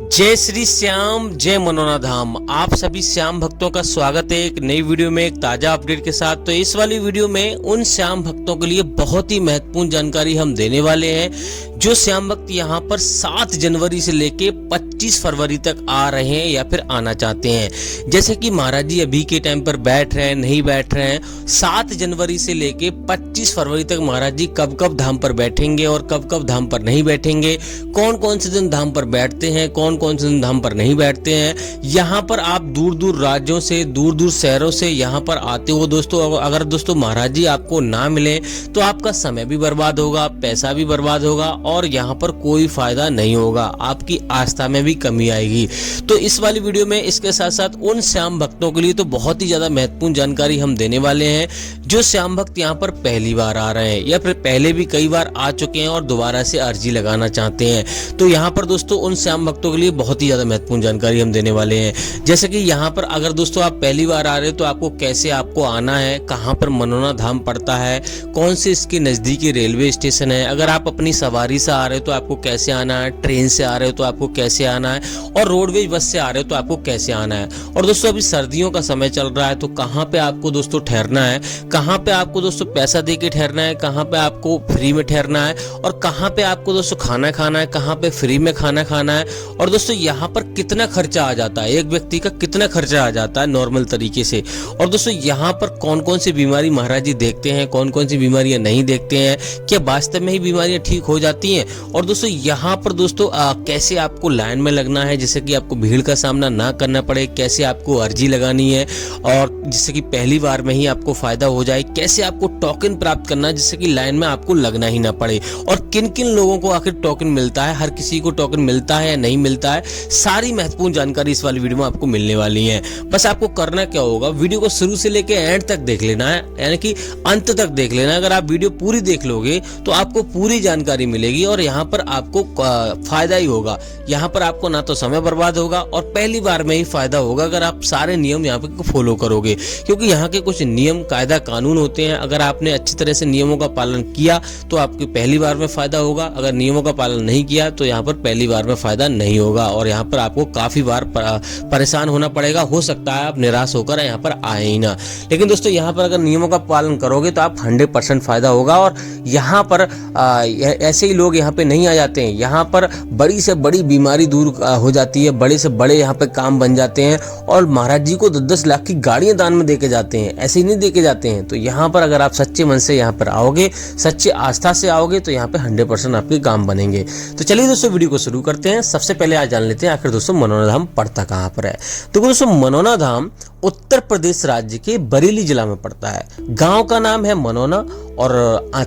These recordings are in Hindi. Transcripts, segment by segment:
जय श्री श्याम, जय मनोना धाम। आप सभी श्याम भक्तों का स्वागत है एक नई वीडियो में, एक ताजा अपडेट के साथ। तो इस वाली वीडियो में उन श्याम भक्तों के लिए बहुत ही महत्वपूर्ण जानकारी हम देने वाले हैं जो श्याम भक्त यहाँ पर 7 जनवरी से लेके 25 फरवरी तक आ रहे हैं या फिर आना चाहते हैं। जैसे कि महाराज जी अभी के टाइम पर बैठ रहे हैं, नहीं बैठ रहे हैं, 7 जनवरी से लेके 25 फरवरी तक महाराज जी कब कब धाम पर बैठेंगे और कब कब धाम पर नहीं बैठेंगे, कौन कौन से दिन धाम पर बैठते हैं, कौन कौन से दिन धाम पर नहीं बैठते हैं। यहाँ पर आप दूर दूर राज्यों से, दूर दूर शहरों से यहाँ पर आते हो दोस्तों। अगर दोस्तों महाराज जी आपको ना मिले तो आपका समय भी बर्बाद होगा, पैसा भी बर्बाद होगा और यहाँ पर कोई फायदा नहीं होगा, आपकी आस्था में भी कमी आएगी। तो इस वाली वीडियो में इसके साथ साथ उन श्याम भक्तों के लिए तो बहुत ही ज्यादा महत्वपूर्ण जानकारी हम देने वाले हैं जो श्याम भक्त यहाँ पर पहली बार आ रहे हैं या फिर पहले भी कई बार आ चुके हैं और दोबारा से अर्जी लगाना चाहते हैं। तो यहाँ पर दोस्तों उन श्याम भक्तों के लिए बहुत ही ज्यादा महत्वपूर्ण जानकारी हम देने वाले हैं। जैसे कि यहाँ पर अगर दोस्तों आप पहली बार आ रहे हो तो आपको कैसे आपको आना है, कहाँ पर मनोना धाम पड़ता है, कौन से इसके नजदीकी रेलवे स्टेशन है, अगर आप अपनी सवारी से आ रहे हो तो आपको कैसे आना है, ट्रेन से आ रहे हो तो आपको कैसे आना है और रोडवेज बस से आ रहे हो तो आपको कैसे आना है। और दोस्तों अभी सर्दियों का समय चल रहा है तो कहाँ पे आपको दोस्तों ठहरना है, कहाँ पे आपको दोस्तों पैसा दे के ठहरना है, कहाँ पे आपको फ्री में ठहरना है और कहाँ पे आपको दोस्तों खाना खाना है, कहाँ पे फ्री में खाना खाना है। और दोस्तों यहाँ पर कितना खर्चा आ जाता है, एक व्यक्ति का कितना खर्चा आ जाता है नॉर्मल तरीके से। और दोस्तों यहाँ पर कौन कौन सी बीमारी महाराज जी देखते हैं, कौन कौन सी बीमारियां नहीं देखते हैं, क्या वास्तव में ही बीमारियां ठीक हो जाती हैं। और दोस्तों यहाँ पर दोस्तों कैसे आपको लाइन में लगना है जिससे कि आपको भीड़ का सामना ना करना पड़े, कैसे आपको अर्जी लगानी है और जिससे कि पहली बार में ही आपको फायदा हो जाए, कैसे आपको टोकन प्राप्त करना है जिससे कि लाइन में आपको लगना ही ना पड़े और किन किन लोगों को आखिर टोकन मिलता है, हर किसी को टोकन मिलता है या नहीं मिलता है, सारी महत्वपूर्ण जानकारी इस वाली वीडियो में आपको मिलने वाली है। बस आपको करना क्या होगा, वीडियो को शुरू से लेकर एंड तक देख लेना है, यानी कि अंत तक देख लेना है। अगर आप वीडियो पूरी देख लोगे तो आपको पूरी जानकारी मिलेगी और यहाँ पर आपको फायदा ही होगा। यहाँ पर आपको ना तो समय बर्बाद होगा और पहली बार में ही फायदा होगा अगर आप सारे नियम यहाँ पे फॉलो करोगे, क्योंकि यहाँ के कुछ नियम कायदा कानून होते हैं। अगर आपने अच्छी तरह से नियमों का पालन किया तो आपकी पहली बार में फायदा होगा, अगर नियमों का पालन नहीं किया तो यहाँ पर पहली बार में फायदा नहीं होगा और यहाँ पर आपको काफी बार परेशान होना पड़ेगा। हो सकता है आप निराश होकर यहाँ पर आए ही ना, लेकिन दोस्तों यहाँ पर अगर नियमों का पालन करोगे तो आप 100% फायदा होगा। और यहाँ पर ऐसे ही लोग यहाँ पे नहीं आ जाते हैं, यहाँ पर बड़ी से बड़ी बीमारी दूर हो जाती है, बड़े से बड़े यहाँ पे काम बन जाते हैं और महाराज जी को 10-10 लाख की गाड़ियां दान में देके जाते हैं, ऐसे ही नहीं देके जाते हैं। तो यहाँ पर अगर आप सच्चे मन से यहाँ पर आओगे, सच्चे आस्था से आओगे तो यहाँ पे 100% आपके काम बनेंगे। तो चलिए दोस्तों वीडियो को शुरू करते हैं। सबसे पहले आज जान लेते हैं आखिर दोस्तों मनोना धाम पड़ता कहाँ पर है। तो दोस्तों मनोना धाम उत्तर प्रदेश राज्य के बरेली जिला में पड़ता है। गांव का नाम है मनोना और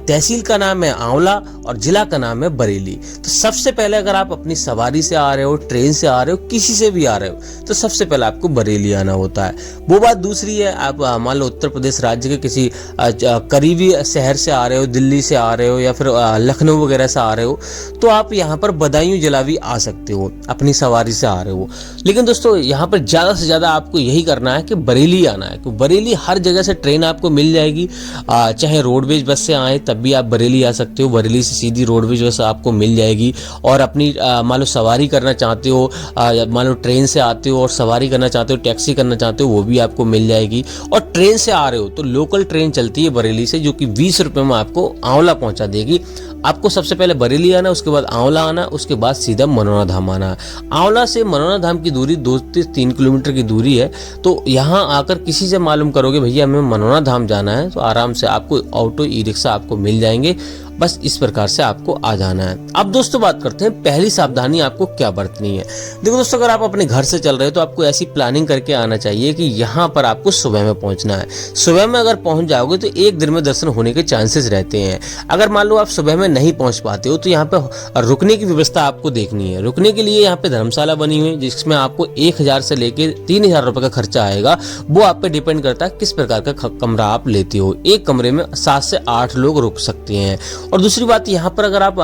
तहसील का नाम है आंवला और जिला का नाम है बरेली। तो सबसे पहले अगर आप अपनी सवारी से आ रहे हो, ट्रेन से आ रहे हो, किसी से भी आ रहे हो तो सबसे पहले आपको बरेली आना होता है। वो बात दूसरी है, आप मान लो उत्तर प्रदेश राज्य के किसी करीबी शहर से आ रहे हो, दिल्ली से आ रहे हो या फिर लखनऊ वगैरह से आ रहे हो तो आप यहाँ पर बदायूं जिला भी आ सकते हो, अपनी सवारी से आ रहे हो। लेकिन दोस्तों यहाँ पर ज्यादा से ज्यादा आपको यही करना है कि बरेली आना है, क्योंकि बरेली हर जगह से ट्रेन आपको मिल जाएगी। चाहे रोडवेज बस से आए तब भी आप बरेली आ सकते हो, बरेली से सीधी रोडवेज बस आपको मिल जाएगी। और अपनी मान लो सवारी करना चाहते हो, मान लो ट्रेन से आते हो और सवारी करना चाहते हो, टैक्सी करना चाहते हो, वो भी आपको मिल जाएगी। और ट्रेन से आ रहे हो तो लोकल ट्रेन चलती है बरेली से जो कि 20 रुपये में आपको आंवला पहुंचा देगी। आपको सबसे पहले बरेली आना, उसके बाद आंवला आना, उसके बाद सीधा मनोना धाम आना। आंवला से मनोना धाम की दूरी 2 से 3 किलोमीटर की दूरी है। तो यहाँ आकर किसी से मालूम करोगे भैया हमें मनोना धाम जाना है तो आराम से आपको ऑटो ई रिक्शा आपको मिल जाएंगे। बस इस प्रकार से आपको आ जाना है। अब दोस्तों बात करते हैं पहली सावधानी आपको क्या बरतनी है। देखो दोस्तों अगर आप अपने घर से चल रहे हो तो आपको ऐसी प्लानिंग करके आना चाहिए कि यहाँ पर आपको सुबह में पहुंचना है। सुबह में अगर पहुंच जाओगे तो एक दिन में दर्शन होने के चांसेस रहते हैं। अगर मान लो आप सुबह में नहीं पहुंच पाते हो तो यहाँ पे रुकने की व्यवस्था आपको देखनी है। रुकने के लिए यहाँ पे धर्मशाला बनी हुई है जिसमें आपको 1000 से लेकर 3000 रुपए का खर्चा आएगा। वो आप पे डिपेंड करता है किस प्रकार का कमरा आप लेते हो। एक कमरे में 7 से 8 लोग रुक सकते हैं और दूसरी बात, यहाँ पर अगर आप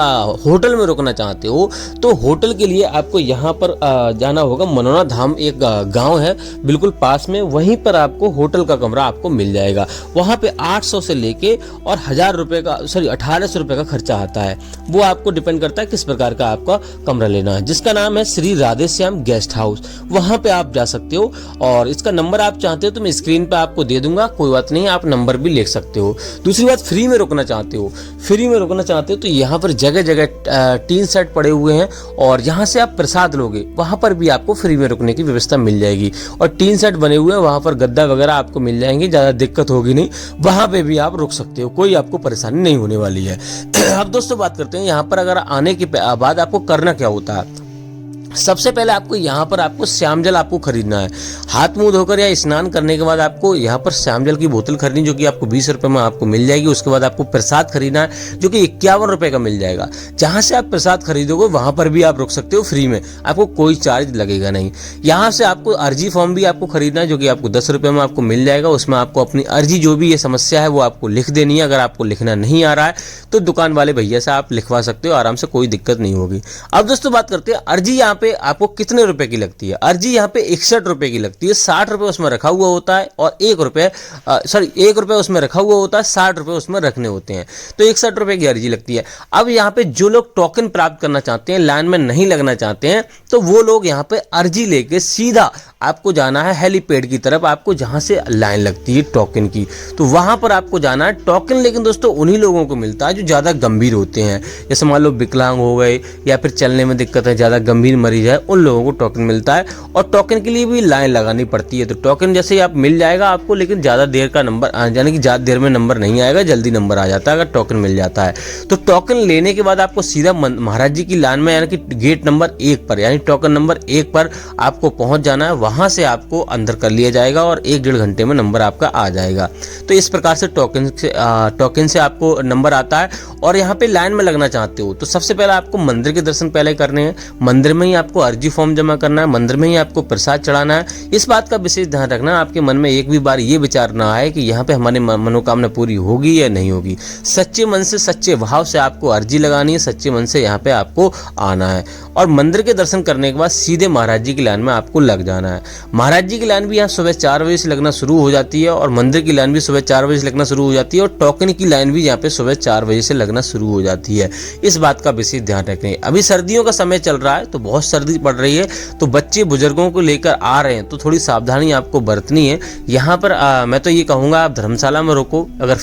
होटल में रुकना चाहते हो तो होटल के लिए आपको यहाँ पर जाना होगा। मनोना धाम एक गांव है बिल्कुल पास में, वहीं पर आपको होटल का कमरा आपको मिल जाएगा। वहाँ पे 800 से लेके और 1000 रुपये का 1800 रुपये का खर्चा आता है। वो आपको डिपेंड करता है किस प्रकार का आपका कमरा लेना है, जिसका नाम है श्री राधे श्याम गेस्ट हाउस। वहाँ पे आप जा सकते हो और इसका नंबर आप चाहते हो तो मैं स्क्रीन पे आपको दे दूंगा, कोई बात नहीं, आप नंबर भी लिख सकते हो। दूसरी बात, फ्री में रुकना चाहते हो तो यहाँ पर जगह जगह टीन सेट पड़े हुए हैं और यहाँ से आप प्रसाद लोगे वहाँ पर भी आपको फ्री में रुकने की व्यवस्था मिल जाएगी। और टीन सेट बने हुए हैं, वहाँ पर गद्दा वगैरह आपको मिल जाएंगे, ज़्यादा दिक्कत होगी नहीं, वहाँ पे भी आप रुक सकते हो, कोई आपको परेशानी नहीं होने वाली है। अब दोस्तों बात करते हैं यहाँ पर अगर आने के बाद आपको करना क्या होता है। सबसे पहले आपको यहाँ पर आपको श्याम जल आपको खरीदना है। हाथ मुंह धोकर या स्नान करने के बाद आपको यहाँ पर श्याम जल की बोतल खरीदनी, जो कि आपको 20 रुपये में आपको मिल जाएगी। उसके बाद आपको प्रसाद खरीदना है, जो कि 51 रुपये का मिल जाएगा। जहाँ से आप प्रसाद खरीदोगे वहाँ पर भी आप रुक सकते हो फ्री में, आपको कोई चार्ज लगेगा नहीं। यहाँ से आपको अर्जी फॉर्म भी आपको खरीदना है, जो कि आपको 10 रुपये में आपको मिल जाएगा। उसमें आपको अपनी अर्जी जो भी ये समस्या है वो आपको लिख देनी है। अगर आपको लिखना नहीं आ रहा है तो दुकान वाले भैया से आप लिखवा सकते हो आराम से, कोई दिक्कत नहीं होगी। अब दोस्तों बात करते हैं अर्जी यहाँ पे आपको कितने रुपए की लगती है। अर्जी यहाँ पे 61 रुपए की लगती है। 60 रुपए उसमें रखा हुआ होता है और 1 रुपए उसमें रखा हुआ होता है, 60 रुपए उसमें रखने होते हैं, तो 61 रुपए की अर्जी लगती है। अब यहाँ पे जो लोग टोकन प्राप्त करना चाहते हैं, लाइन में नहीं लगना चाहते हैं, तो वो लोग यहाँ पे अर्जी लेके सीधा आपको जाना है हेलीपैड की तरफ, आपको जहाँ से लाइन लगती है टोकन की, तो वहाँ पर आपको जाना है। टोकन लेकिन दोस्तों उन्हीं लोगों को मिलता है जो ज़्यादा गंभीर होते हैं, जैसे मान लो विकलांग हो गए या फिर चलने में दिक्कत है, ज़्यादा गंभीर मरीज है, उन लोगों को टोकन मिलता है। और टोकन के लिए भी लाइन लगानी पड़ती है। तो टोकन जैसे ही आप मिल जाएगा आपको, लेकिन ज़्यादा देर का नंबर यानी कि ज़्यादा देर में नंबर नहीं आएगा, जल्दी नंबर आ जाता है अगर टोकन मिल जाता है। तो टोकन लेने के बाद आपको सीधा महाराज जी की लाइन में यानी कि गेट नंबर 1 पर यानी टोकन नंबर 1 पर आपको पहुँच जाना है। वहाँ से आपको अंदर कर लिया जाएगा और 1-1.5 घंटे में नंबर आपका आ जाएगा। तो इस प्रकार से टोकन से आपको नंबर आता है। और यहाँ पे लाइन में लगना चाहते हो तो सबसे पहले आपको मंदिर के दर्शन पहले करने हैं। मंदिर में ही आपको अर्जी फॉर्म जमा करना है, मंदिर में ही आपको प्रसाद चढ़ाना है। इस बात का विशेष ध्यान रखना, आपके मन में एक भी बार ये विचार ना आए कि यहाँ पे हमारी मनोकामना पूरी होगी या नहीं होगी। सच्चे मन से, सच्चे भाव से आपको अर्जी लगानी है, सच्चे मन से यहाँ पे आपको आना है। और मंदिर के दर्शन करने के बाद सीधे महाराज जी की लाइन में आपको लग जाना है। महाराज जी की लाइन भी यहाँ सुबह 4 बजे से लगना शुरू हो जाती है और मंदिर की लाइन भी सुबह 4 बजे से लगना शुरू हो जाती है और टोकन की लाइन भी यहाँ पे सुबह 4 बजे से लगना शुरू हो जाती है। इस बात का विशेष ध्यान रखें। अभी सर्दियों का समय चल रहा है तो बहुत सर्दी पड़ रही है, तो बच्चे बुजुर्गों को लेकर आ रहे हैं तो थोड़ी सावधानी आपको बरतनी है। यहाँ पर मैं तो ये कहूँगा आप धर्मशाला में रुको। अगर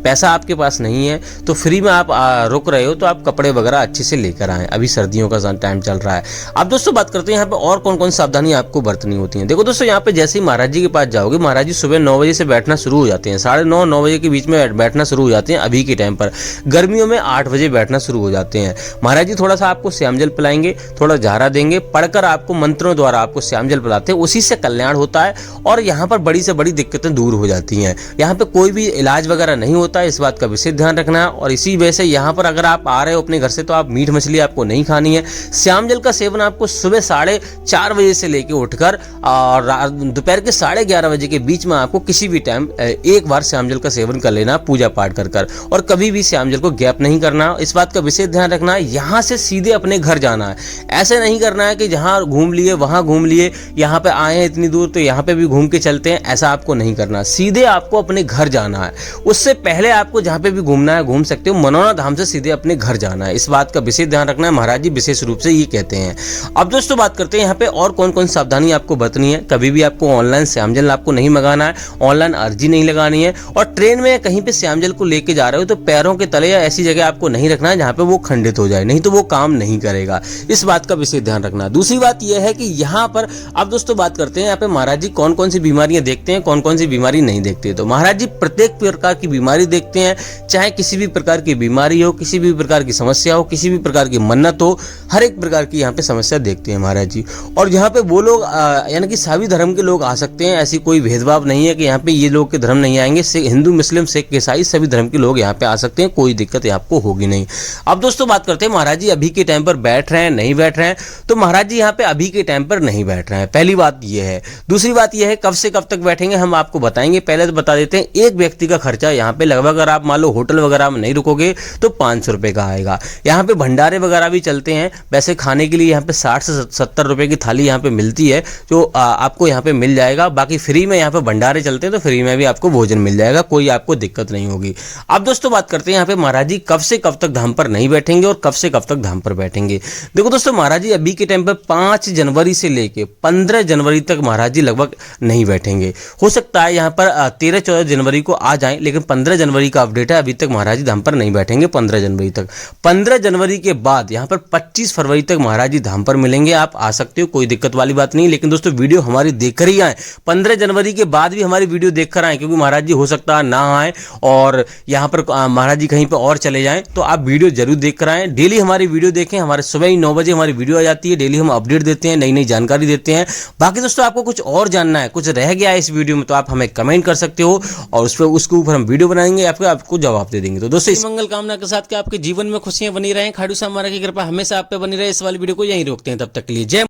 पैसा आपके पास नहीं है तो फ्री में आप रुक रहे हो तो आप कपड़े वगैरह अच्छे से लेकर आएँ, अभी सर्दियों का टाइम चल रहा है। अब दोस्तों बात करते हैं यहाँ पे और कौन कौन सावधानी आपको बरतनी होती है। देखो दोस्तों, यहाँ पे जैसे ही महाराज जी के पास जाओगे, महाराज जी सुबह 9 बजे से बैठना शुरू हो जाते हैं, 9:30-9 बजे के बीच में बैठना शुरू हो जाते हैं। अभी के टाइम पर गर्मियों में 8 बजे बैठना शुरू हो जाते हैं। महाराज जी थोड़ा सा आपको श्याम जल पिलाएंगे, थोड़ा झारा देंगे, पढ़कर आपको मंत्रों द्वारा आपको श्याम जल पिलाते हैं, उसी से कल्याण होता है और यहाँ पर बड़ी से बड़ी दिक्कतें दूर हो जाती हैं। यहाँ पे कोई भी इलाज वगैरह नहीं होता है, इस बात का विशेष ध्यान रखना है। और इसी वजह से यहाँ पर अगर आप आ रहे हो अपने घर से तो आप मीट मछली आपको नहीं खानी है। श्याम जल का सेवन आपको सुबह 4:30 बजे से लेकर उठकर और दोपहर के 11:30 बजे के बीच में आपको किसी भी टाइम एक बार श्याम जल का सेवन कर लेना, पूजा पाठ कर और कभी भी श्याम जल को गैप नहीं करना। इस बात का विशेष ध्यान रखना है। यहाँ से सीधे अपने घर जाना है, ऐसे नहीं करना है कि जहाँ घूम लिए वहाँ घूम लिए, यहाँ पे आए हैं इतनी दूर तो यहाँ पे भी घूम के चलते हैं, ऐसा आपको नहीं करना। सीधे आपको अपने घर जाना है। उससे पहले आपको जहाँ पे भी घूमना है घूम सकते हो, मनोना धाम से सीधे अपने घर जाना है। इस बात का विशेष ध्यान रखना है, महाराज जी विशेष रूप से ये कहते हैं। अब दोस्तों बात करते हैं यहाँ पे और कौन कौन सावधानी आपको बरतनी है। कभी भी आपको ऑनलाइन श्याम जल आपको नहीं मंगाना है, ऑनलाइन अर्जी नहीं लगानी है। और ट्रेन में कहीं पे श्याम जल को लेके जा रहे हो तो पैरों के तले या ऐसी जगह आपको नहीं रखना है जहाँ पे वो खंडित हो जाए, नहीं तो वो काम नहीं करेगा। इस बात का विशेष ध्यान रखना। दूसरी बात यह है कि यहाँ पर अब दोस्तों बात करते हैं यहाँ पे महाराज जी कौन कौन सी बीमारियां देखते हैं, कौन कौन सी बीमारी नहीं देखते। तो महाराज जी प्रत्येक प्रकार की बीमारी देखते हैं, चाहे किसी भी प्रकार की बीमारी हो, किसी भी प्रकार की समस्या हो, किसी भी प्रकार की मन्नत हो, हर एक प्रकार की यहाँ पे समस्या देखते हैं महाराज जी। और यहाँ पे वो लोग यानी कि सभी धर्म के लोग आ सकते हैं, ऐसी कोई भेदभाव नहीं है कि यहाँ पे ये लोग के धर्म नहीं आएंगे। हिंदू, मुस्लिम, सिख, ईसाई सभी धर्म के लोग यहाँ पे आ सकते हैं, कोई दिक्कत आपको होगी नहीं। अब दोस्तों बात करते हैं महाराज जी अभी के टाइम पर बैठ रहे हैं नहीं बैठ रहे हैं। तो महाराज जी यहाँ पे अभी के टाइम पर नहीं बैठ रहे हैं, पहली बात ये है। दूसरी बात ये है कब से कब तक बैठेंगे हम आपको बताएंगे। पहले तो बता देते हैं एक व्यक्ति का खर्चा यहाँ पे लगभग, अगर आप मान लो होटल वगैरह में नहीं रुकोगे तो 500 रुपये का आएगा। यहाँ पे भंडारे वगैरह भी चलते हैं, वैसे खाने के लिए यहाँ पे 60 से 70 रुपये की थाली यहाँ पे मिलती है, जो आपको यहाँ पे मिल जाएगा। बाकी फ्री में यहाँ पे भंडारे चलते हैं तो फ्री में भी आपको भोजन मिल जाएगा, कोई आपको दिक्कत नहीं होगी। अब दोस्तों बात करते हैं यहाँ पे महाराज जी कब से कब तक धाम पर नहीं बैठेंगे और कब से कब तक धाम पर बैठेंगे। देखो दोस्तों महाराज जी अभी के टाइम पर 5 जनवरी से लेके 15 जनवरी तक महाराज जी लगभग नहीं बैठेंगे। हो सकता है यहाँ पर 13-14 जनवरी को आ जाएं, लेकिन 15 जनवरी का अपडेट है, अभी तक महाराज जी धाम पर नहीं बैठेंगे 15 जनवरी तक। 15 जनवरी के बाद यहाँ पर 25 फरवरी तक महाराज जी धाम पर मिलेंगे, आप आ सकते हो, कोई दिक्कत वाली बात नहीं। लेकिन दोस्तों वीडियो हमारी देखकर ही आए, 15 जनवरी के बाद भी हमारी वीडियो देखकर आए, क्योंकि महाराज जी हो सकता है ना आए और यहाँ पर महाराज जी कहीं पर और चले जाएं। तो आप वीडियो जरूर देखकर आएँ, डेली हमारी वीडियो देखें। हमारे सुबह ही 9 बजे हमारी वीडियो आ जाती है, डेली हम अपडेट देते हैं, नई नई जानकारी देते हैं। बाकी दोस्तों आपको कुछ और जानना है, कुछ रह गया है इस वीडियो में, तो आप हमें कमेंट कर सकते हो और उस पर उसके ऊपर हम वीडियो बनाएंगे, आपको जवाब दे देंगे। तो दोस्तों इस मंगल कामना के साथ कि आपके जीवन में खुशियां बनी रहें, खाटू श्याम महाराज की कृपा हमेशा आप पे बनी रहे। इस वाली वीडियो को यहीं रोकते हैं, तब तक के लिए जय।